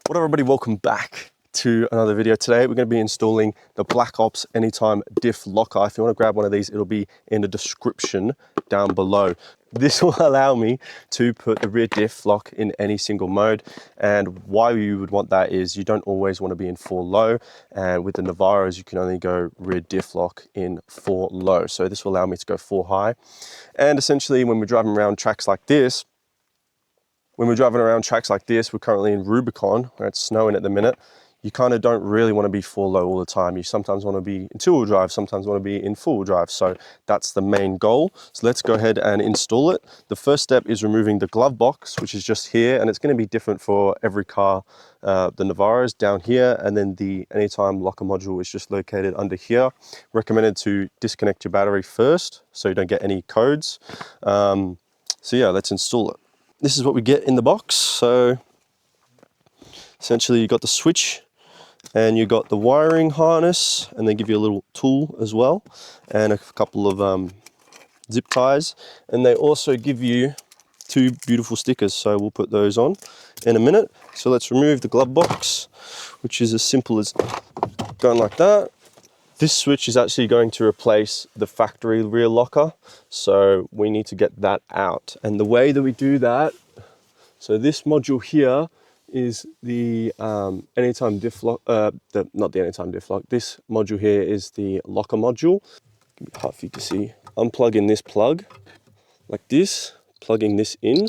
What up everybody, welcome back to another video. Today we're going to be installing the BlackOps Anytime Diff locker. If you want to grab one of these, it'll be in the description down below. This will allow me to put the rear diff lock in any single mode, and why you would want that is you don't always want to be in 4 low, and with the Navaras you can only go rear diff lock in 4 low. So this will allow me to go 4 high, and essentially when we're driving around tracks like this, we're currently in Rubicon, where it's snowing at the minute. You kind of don't really want to be 4 low all the time. You sometimes want to be in 2-wheel drive, sometimes want to be in 4-wheel drive. So that's the main goal. So let's go ahead and install it. The first step is removing the glove box, which is just here, and it's going to be different for every car. The Navara is down here, and then the Anytime locker module is just located under here. Recommended to disconnect your battery first, so you don't get any codes. So yeah, let's install it. This is what we get in the box. So essentially you got the switch and you got the wiring harness, and they give you a little tool as well and a couple of zip ties, and they also give you 2 beautiful stickers, so we'll put those on in a minute. So let's remove the glove box, which is as simple as going like that. This switch is actually going to replace the factory rear locker, so we need to get that out. And the way that we do that, so this module here is the Anytime Diff lock, not the Anytime Diff lock, this module here is the locker module. Hard for you to see. Unplugging this plug like this, plugging this in.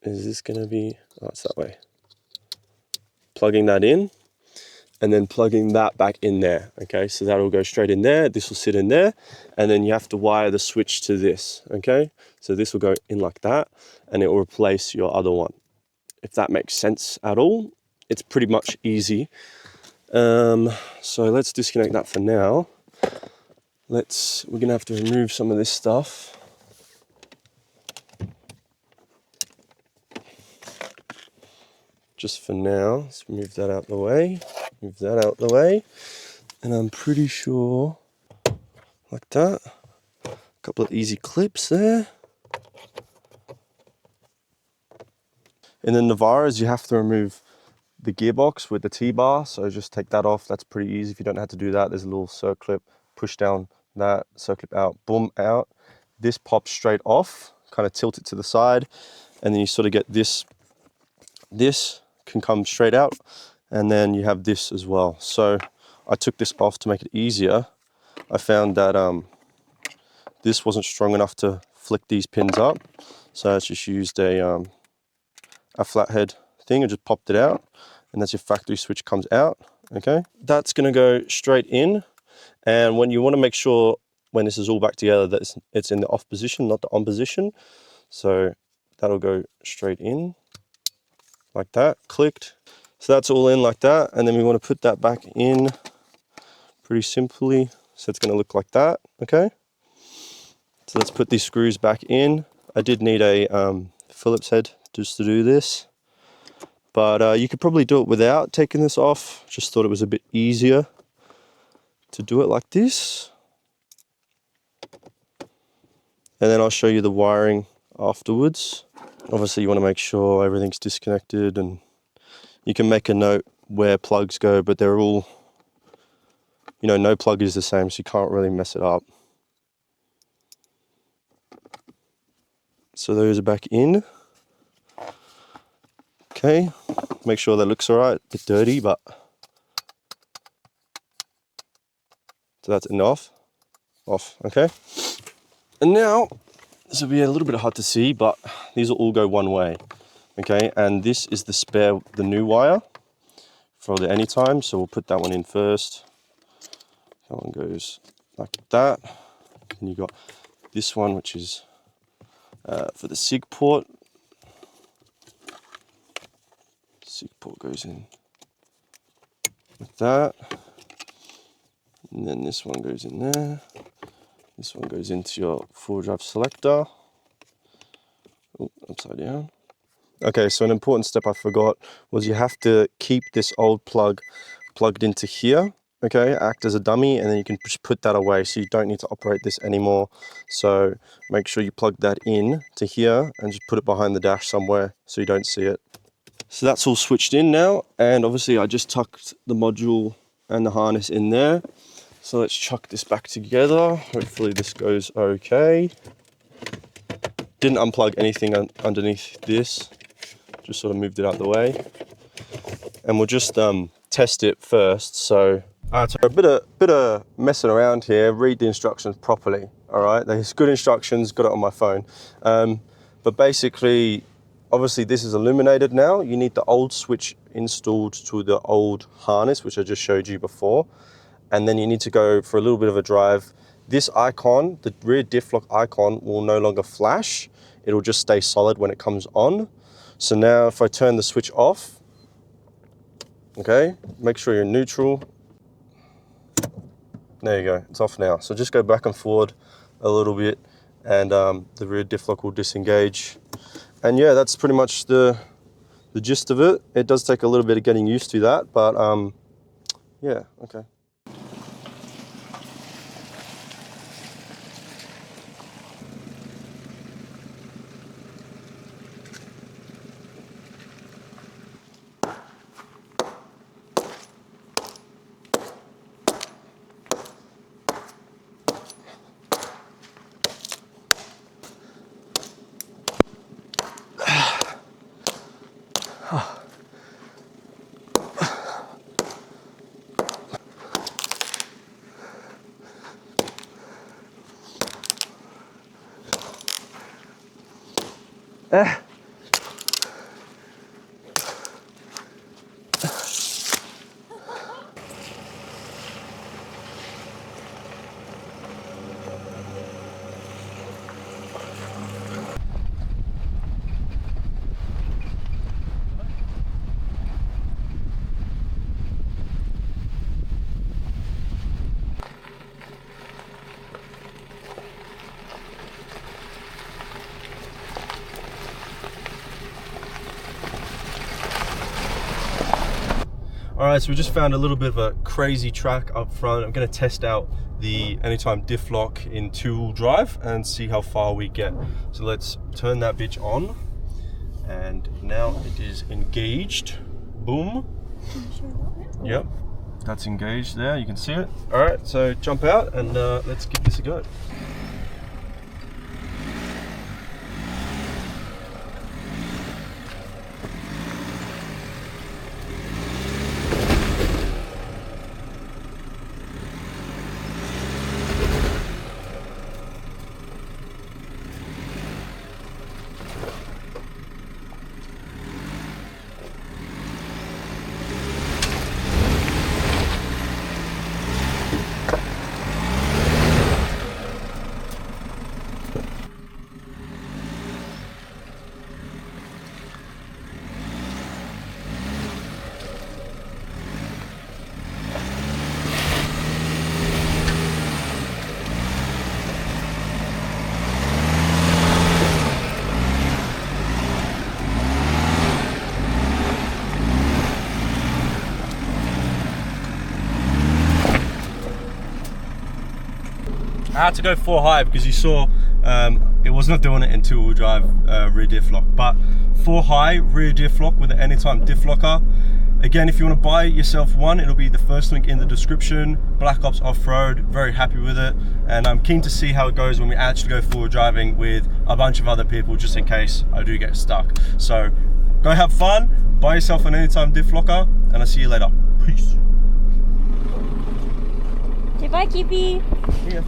Is this going to be, oh, it's that way. Plugging that in, and then plugging that back in there. Okay, so that'll go straight in there. This will sit in there, and then you have to wire the switch to this. Okay, so this will go in like that, and it will replace your other one. If that makes sense at all, it's pretty much easy. So let's disconnect that for now. We're gonna have to remove some of this stuff. Just for now, let's move that out the way. Move that out the way, and I'm pretty sure, like that. A couple of easy clips there. And then Navaras, you have to remove the gearbox with the T-bar, so just take that off. That's pretty easy. If you don't have to do that, there's a little circlip, push down that, circlip out, boom, out. This pops straight off, kind of tilt it to the side, and then you sort of get this can come straight out, and then you have this as well. So I took this off to make it easier. I found that this wasn't strong enough to flick these pins up, so I just used a flathead thing and just popped it out, and that's your factory switch comes out. Okay, that's going to go straight in, and when you want to make sure when this is all back together that it's in the off position, not the on position, so that'll go straight in like that, clicked. So that's all in like that, and then we want to put that back in pretty simply. So it's going to look like that. Okay, so let's put these screws back in. I did need a Phillips head just to do this, but you could probably do it without taking this off. Just thought it was a bit easier to do it like this. And then I'll show you the wiring afterwards. Obviously you want to make sure everything's disconnected, and you can make a note where plugs go, but they're all, you know, no plug is the same, so you can't really mess it up. So those are back in. Okay, make sure that looks all right. A bit dirty, but so that's enough. Off. Okay. And now this will be a little bit hard to see, but these will all go one way. Okay, and this is the new wire for the Anytime. So we'll put that one in first. That one goes like that. And you got this one, which is for the SIG port. SIG port goes in like that, and then this one goes in there. This one goes into your 4-wheel drive selector. Oh, upside down. Okay, so an important step I forgot was you have to keep this old plug plugged into here. okay, act as a dummy, and then you can just put that away, so you don't need to operate this anymore. So make sure you plug that in to here and just put it behind the dash somewhere so you don't see it. So that's all switched in now, and obviously I just tucked the module and the harness in there. So let's chuck this back together. Hopefully this goes okay. Didn't unplug anything underneath this, just sort of moved it out the way. And we'll just test it first. So a bit of messing around here. Read the instructions properly. All right, there's good instructions. Got it on my phone. But basically, obviously this is illuminated now. You need the old switch installed to the old harness, which I just showed you before. And then you need to go for a little bit of a drive. This icon, the rear diff lock icon, will no longer flash. It'll just stay solid when it comes on. So now if I turn the switch off, okay, make sure you're neutral. There you go, it's off now. So just go back and forward a little bit, and the rear diff lock will disengage. And yeah, that's pretty much the gist of it. It does take a little bit of getting used to that, but yeah, okay. All right, so we just found a little bit of a crazy track up front. I'm gonna test out the Anytime Diff Lock in 2-wheel drive and see how far we get. So let's turn that bitch on. And now it is engaged. Boom. Yep, that's engaged there, you can see it. All right, so jump out and let's give this a go. I had to go 4 high because you saw it was not doing it in 2-wheel drive rear diff lock, but 4 high rear diff lock with the Anytime Diff Locker. Again, if you want to buy yourself one, it'll be the first link in the description. BlackOps Offroad, very happy with it, and I'm keen to see how it goes when we actually go forward driving with a bunch of other people, just in case I do get stuck. So go have fun, buy yourself an Anytime Diff Locker, and I'll see you later. Peace. Okay, bye, Keepy. See ya.